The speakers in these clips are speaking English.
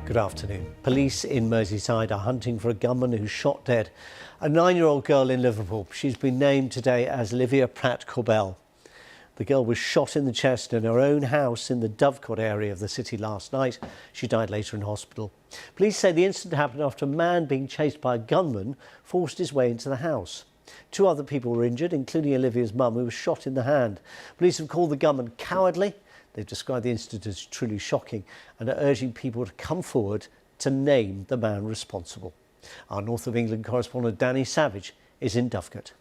Good afternoon. Police in Merseyside are hunting for a gunman who shot dead a 9-year-old girl in Liverpool. She's been named today as Olivia Pratt-Korbel. The girl was shot in the chest in her own house in the Dovecot area of the city last night. She died later in hospital. Police say the incident happened after a man being chased by a gunman forced his way into the house. 2 other people were injured, including Olivia's mum, who was shot in the hand. Police have called the gunman cowardly. They've described the incident as truly shocking and are urging people to come forward to name the man responsible. Our North of England correspondent Danny Savage is in Dovecot.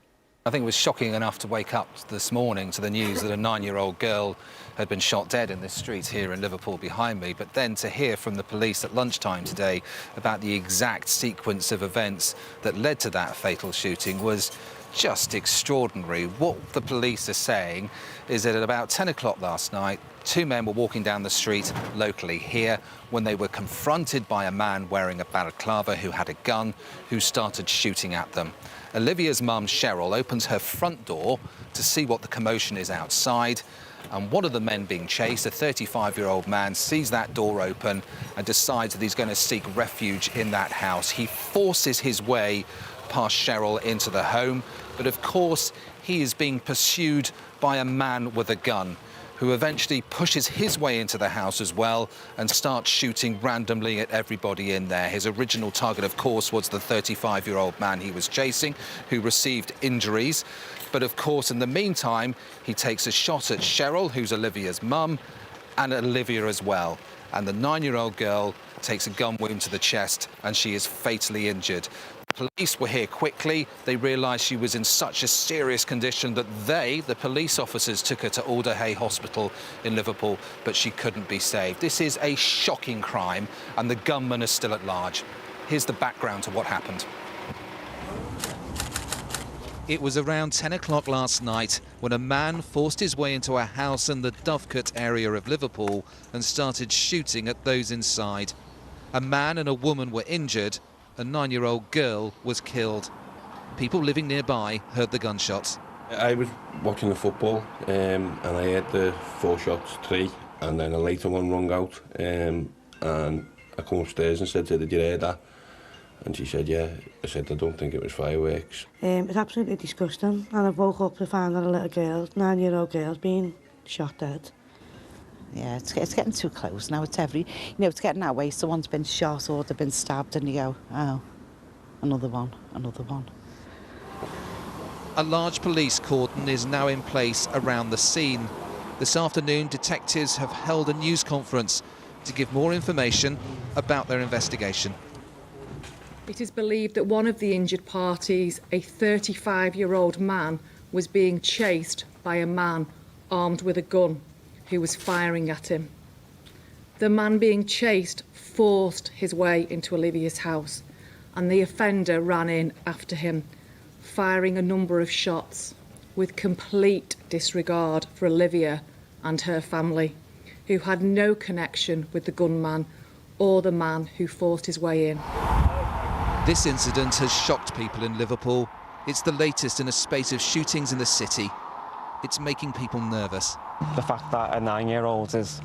I think it was shocking enough to wake up this morning to the news that a 9-year-old girl had been shot dead in this street here in Liverpool behind me, but then to hear from the police at lunchtime today about the exact sequence of events that led to that fatal shooting was just extraordinary. What the police are saying is that at about 10 o'clock last night, 2 men were walking down the street locally here when they were confronted by a man wearing a balaclava who had a gun, who started shooting at them. Olivia's mum, Cheryl, opens her front door to see what the commotion is outside, and one of the men being chased, a 35-year-old man, sees that door open and decides that he's going to seek refuge in that house. He forces his way past Cheryl into the home, but of course he is being pursued by a man with a gun, who eventually pushes his way into the house as well and starts shooting randomly at everybody in there. His original target, of course, was the 35-year-old man he was chasing, who received injuries. But of course, in the meantime, he takes a shot at Cheryl, who's Olivia's mum, and at Olivia as well. And the 9-year-old girl takes a gun wound to the chest and she is fatally injured. Police were here quickly. They realised she was in such a serious condition that the police officers, took her to Alderhay Hospital in Liverpool, but she couldn't be saved. This is a shocking crime and the gunman is still at large. Here's the background to what happened. It was around 10 o'clock last night when a man forced his way into a house in the Dovecot area of Liverpool and started shooting at those inside. A man and a woman were injured. A 9-year-old girl was killed. People living nearby heard the gunshots. I was watching the football and I heard the 4 shots, 3, and then a later one rung out. And I come upstairs and said to her, "Did you hear that?" And she said, "Yeah." I said, "I don't think it was fireworks." It's absolutely disgusting. And I woke up to find that a little girl, 9-year-old girl, being shot dead. Yeah, it's getting too close now. It's it's getting that way. Someone's been shot or they've been stabbed and you go, oh, another one, another one. A large police cordon is now in place around the scene. This afternoon, detectives have held a news conference to give more information about their investigation. It is believed that one of the injured parties, a 35-year-old man, was being chased by a man armed with a gun who was firing at him. The man being chased forced his way into Olivia's house and the offender ran in after him, firing a number of shots with complete disregard for Olivia and her family, who had no connection with the gunman or the man who forced his way in. This incident has shocked people in Liverpool. It's the latest in a spate of shootings in the city. It's making people nervous. The fact that a 9-year-old has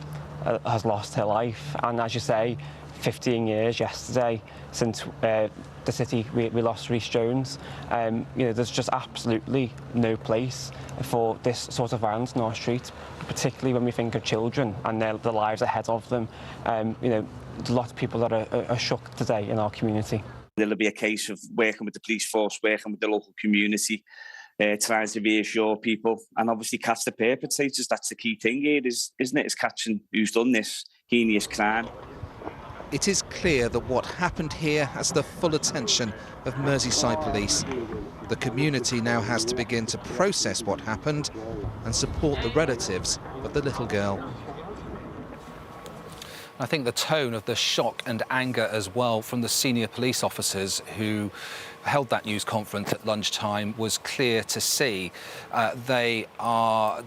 lost her life, and as you say, 15 years yesterday since the city we lost Rhys Jones. There's just absolutely no place for this sort of violence in our street, particularly when we think of children and the lives ahead of them. There's a lot of people that are shook today in our community. There'll be a case of working with the police force, working with the local community, trying to reassure people and obviously catch the perpetrators. That's the key thing here, isn't it? Is catching who's done this heinous crime. It is clear that what happened here has the full attention of Merseyside Police. The community now has to begin to process what happened and support the relatives of the little girl. I think the tone of the shock and anger as well from the senior police officers who held that news conference at lunchtime was clear to see. They are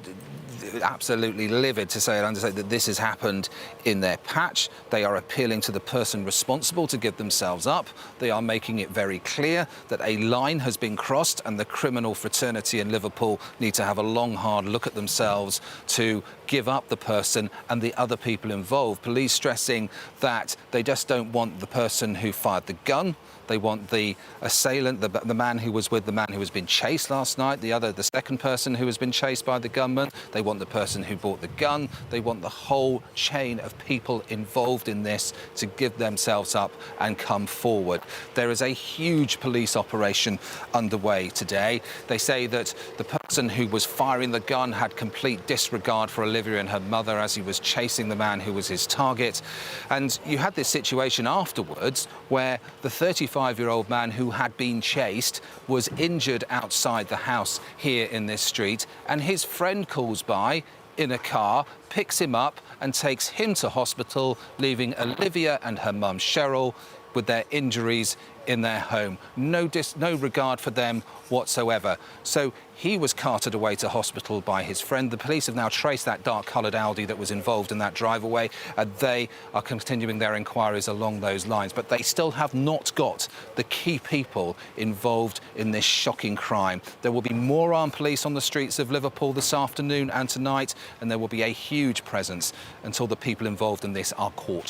absolutely livid, to say it understated, that this has happened in their patch. They are appealing to the person responsible to give themselves up. They are making it very clear that a line has been crossed and the criminal fraternity in Liverpool need to have a long, hard look at themselves to give up the person and the other people involved. Police stressing that they just don't want the person who fired the gun. They want the assailant, the man who was with the man who has been chased last night, the second person who has been chased by the gunman. They want the person who bought the gun. They want the whole chain of people involved in this to give themselves up and come forward. There is a huge police operation underway today. They say that the person who was firing the gun had complete disregard for Olivia and her mother as he was chasing the man who was his target. And you had this situation afterwards where the 35-year-old man who had been chased was injured outside the house here in this street, and his friend calls by in a car, picks him up and takes him to hospital, leaving Olivia and her mum Cheryl with their injuries in their home. No regard for them whatsoever. So he was carted away to hospital by his friend. The police have now traced that dark-coloured Audi that was involved in that drive away, and they are continuing their inquiries along those lines. But they still have not got the key people involved in this shocking crime. There will be more armed police on the streets of Liverpool this afternoon and tonight, and there will be a huge presence until the people involved in this are caught.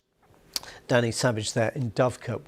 Danny Savage there in Dovecot.